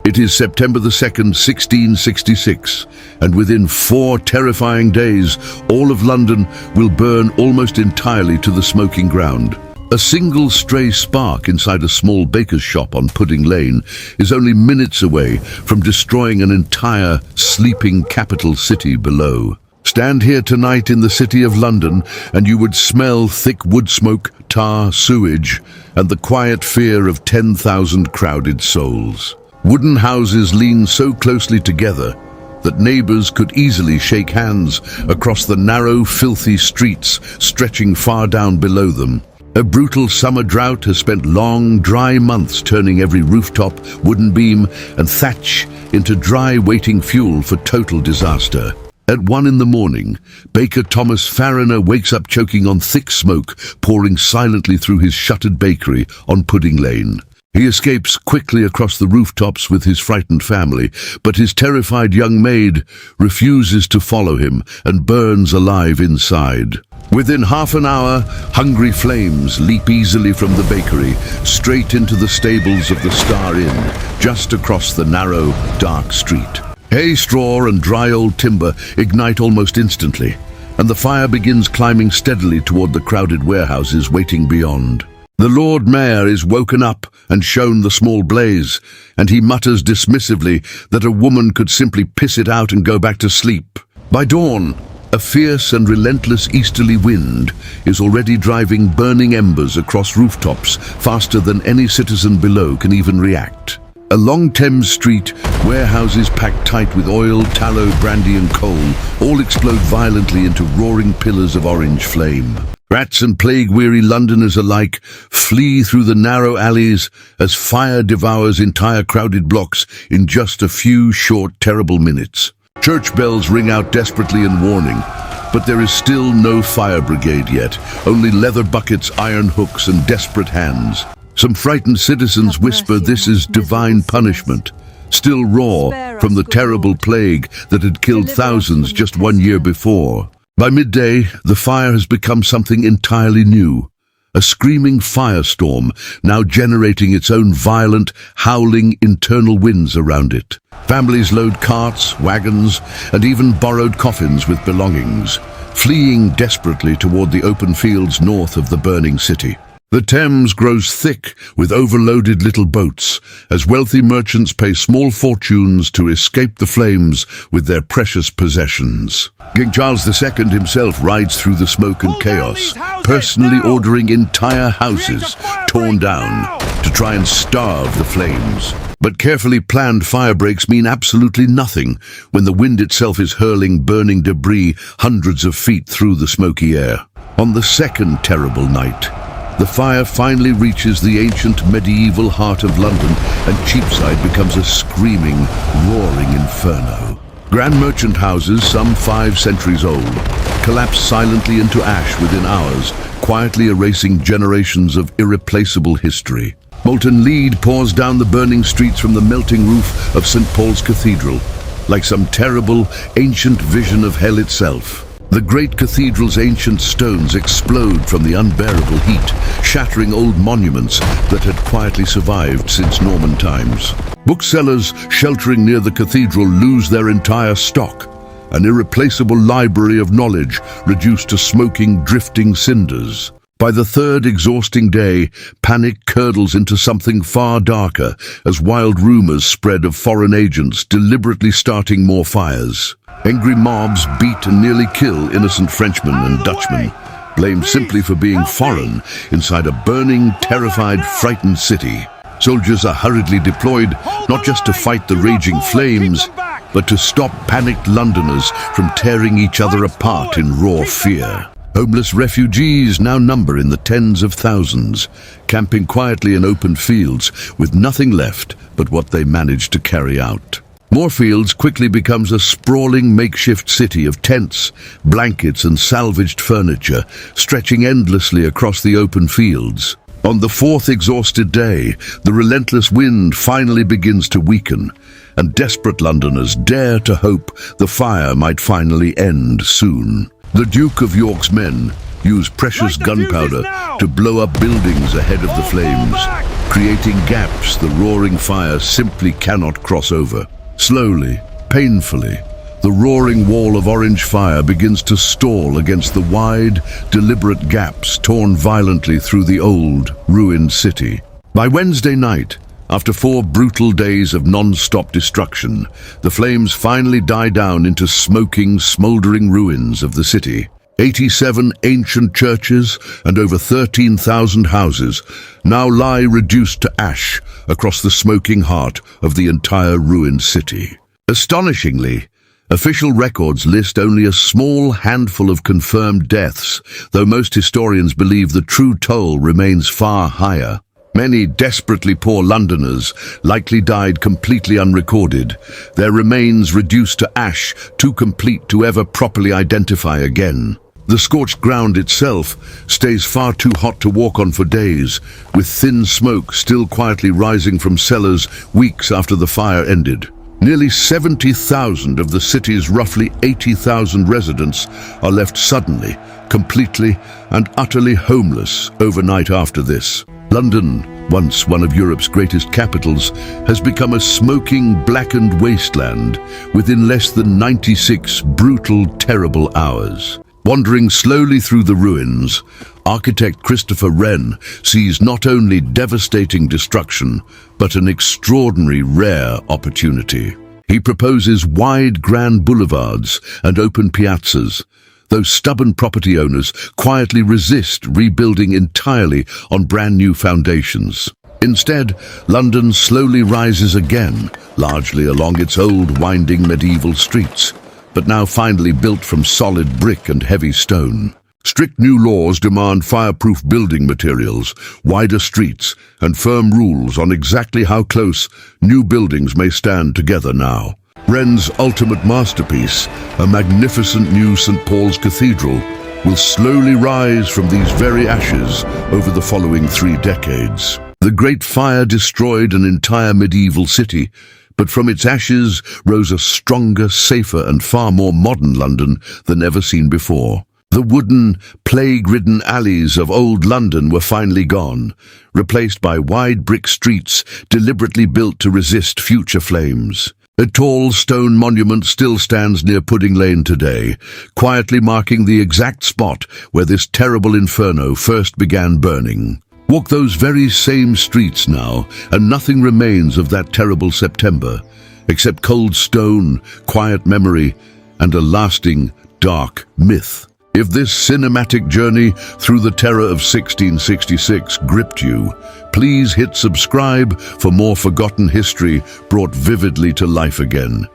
It is September the 2nd, 1666, and within 4 terrifying days, all of London will burn almost entirely to the smoking ground. A single stray spark inside a small baker's shop on Pudding Lane is only minutes away from destroying an entire sleeping capital city below. Stand here tonight in the city of London and you would smell thick wood smoke, tar, sewage, and the quiet fear of 10,000 crowded souls. Wooden houses lean so closely together that neighbors could easily shake hands across the narrow, filthy streets stretching far down below them. A brutal summer drought has spent long, dry months turning every rooftop, wooden beam, and thatch into dry, waiting fuel for total disaster. At 1 in the morning, baker Thomas Farriner wakes up choking on thick smoke pouring silently through his shuttered bakery on Pudding Lane. He escapes quickly across the rooftops with his frightened family, but his terrified young maid refuses to follow him and burns alive inside. Within half an hour, hungry flames leap easily from the bakery straight into the stables of the Star Inn, just across the narrow, dark street. Hay, straw, and dry old timber ignite almost instantly, and the fire begins climbing steadily toward the crowded warehouses waiting beyond. The Lord Mayor is woken up and shown the small blaze, and he mutters dismissively that a woman could simply piss it out and go back to sleep. By dawn, a fierce and relentless easterly wind is already driving burning embers across rooftops faster than any citizen below can even react. Along Thames Street, warehouses packed tight with oil, tallow, brandy and coal all explode violently into roaring pillars of orange flame. Rats and plague-weary Londoners alike flee through the narrow alleys as fire devours entire crowded blocks in just a few short, terrible minutes. Church bells ring out desperately in warning, but there is still no fire brigade yet, only leather buckets, iron hooks and desperate hands. Some frightened citizens whisper this is divine punishment, still raw from the terrible plague that had killed thousands just 1 year before. By midday, the fire has become something entirely new, a screaming firestorm now generating its own violent, howling internal winds around it. Families load carts, wagons, and even borrowed coffins with belongings, fleeing desperately toward the open fields north of the burning city. The Thames grows thick with overloaded little boats as wealthy merchants pay small fortunes to escape the flames with their precious possessions. King Charles II himself rides through the smoke and chaos, personally ordering entire houses torn down to try and starve the flames. But carefully planned firebreaks mean absolutely nothing when the wind itself is hurling burning debris hundreds of feet through the smoky air. On the second terrible night, the fire finally reaches the ancient medieval heart of London, and Cheapside becomes a screaming, roaring inferno. Grand merchant houses, some 5 centuries old, collapse silently into ash within hours, quietly erasing generations of irreplaceable history. Molten lead pours down the burning streets from the melting roof of St. Paul's Cathedral, like some terrible, ancient vision of hell itself. The great cathedral's ancient stones explode from the unbearable heat, shattering old monuments that had quietly survived since Norman times. Booksellers sheltering near the cathedral lose their entire stock, an irreplaceable library of knowledge reduced to smoking, drifting cinders. By the third exhausting day, panic curdles into something far darker as wild rumors spread of foreign agents deliberately starting more fires. Angry mobs beat and nearly kill innocent Frenchmen and Dutchmen, blamed simply for being foreign inside a burning, terrified, frightened city. Soldiers are hurriedly deployed not just to fight the raging flames, but to stop panicked Londoners from tearing each other apart in raw fear. Homeless refugees now number in the tens of thousands, camping quietly in open fields with nothing left but what they managed to carry out. Moorfields quickly becomes a sprawling makeshift city of tents, blankets and salvaged furniture, stretching endlessly across the open fields. On the 4th exhausted day, the relentless wind finally begins to weaken, and desperate Londoners dare to hope the fire might finally end soon. The Duke of York's men, use precious gunpowder to blow up buildings ahead of the flames, creating gaps the roaring fire simply cannot cross over. Slowly, painfully, the roaring wall of orange fire begins to stall against the wide, deliberate gaps torn violently through the old, ruined city. By Wednesday night, after 4 brutal days of non-stop destruction, the flames finally die down into smoking, smoldering ruins of the city. 87 ancient churches and over 13,000 houses now lie reduced to ash across the smoking heart of the entire ruined city. Astonishingly, official records list only a small handful of confirmed deaths, though most historians believe the true toll remains far higher. Many desperately poor Londoners likely died completely unrecorded, their remains reduced to ash, too complete to ever properly identify again. The scorched ground itself stays far too hot to walk on for days, with thin smoke still quietly rising from cellars weeks after the fire ended. Nearly 70,000 of the city's roughly 80,000 residents are left suddenly, completely and utterly homeless overnight after this. London, once one of Europe's greatest capitals, has become a smoking, blackened wasteland within less than 96 brutal, terrible hours. Wandering slowly through the ruins, architect Christopher Wren sees not only devastating destruction, but an extraordinary, rare opportunity. He proposes wide, grand boulevards and open piazzas, though stubborn property owners quietly resist rebuilding entirely on brand new foundations. Instead, London slowly rises again, largely along its old winding medieval streets, but now finally built from solid brick and heavy stone. Strict new laws demand fireproof building materials, wider streets, and firm rules on exactly how close new buildings may stand together now. Wren's ultimate masterpiece, a magnificent new St. Paul's Cathedral, will slowly rise from these very ashes over the following 3 decades. The Great Fire destroyed an entire medieval city, but from its ashes rose a stronger, safer, and far more modern London than ever seen before. The wooden, plague-ridden alleys of old London were finally gone, replaced by wide brick streets deliberately built to resist future flames. A tall stone monument still stands near Pudding Lane today, quietly marking the exact spot where this terrible inferno first began burning. Walk those very same streets now, and nothing remains of that terrible September, except cold stone, quiet memory, and a lasting, dark myth. If this cinematic journey through the terror of 1666 gripped you, please hit subscribe for more forgotten history brought vividly to life again.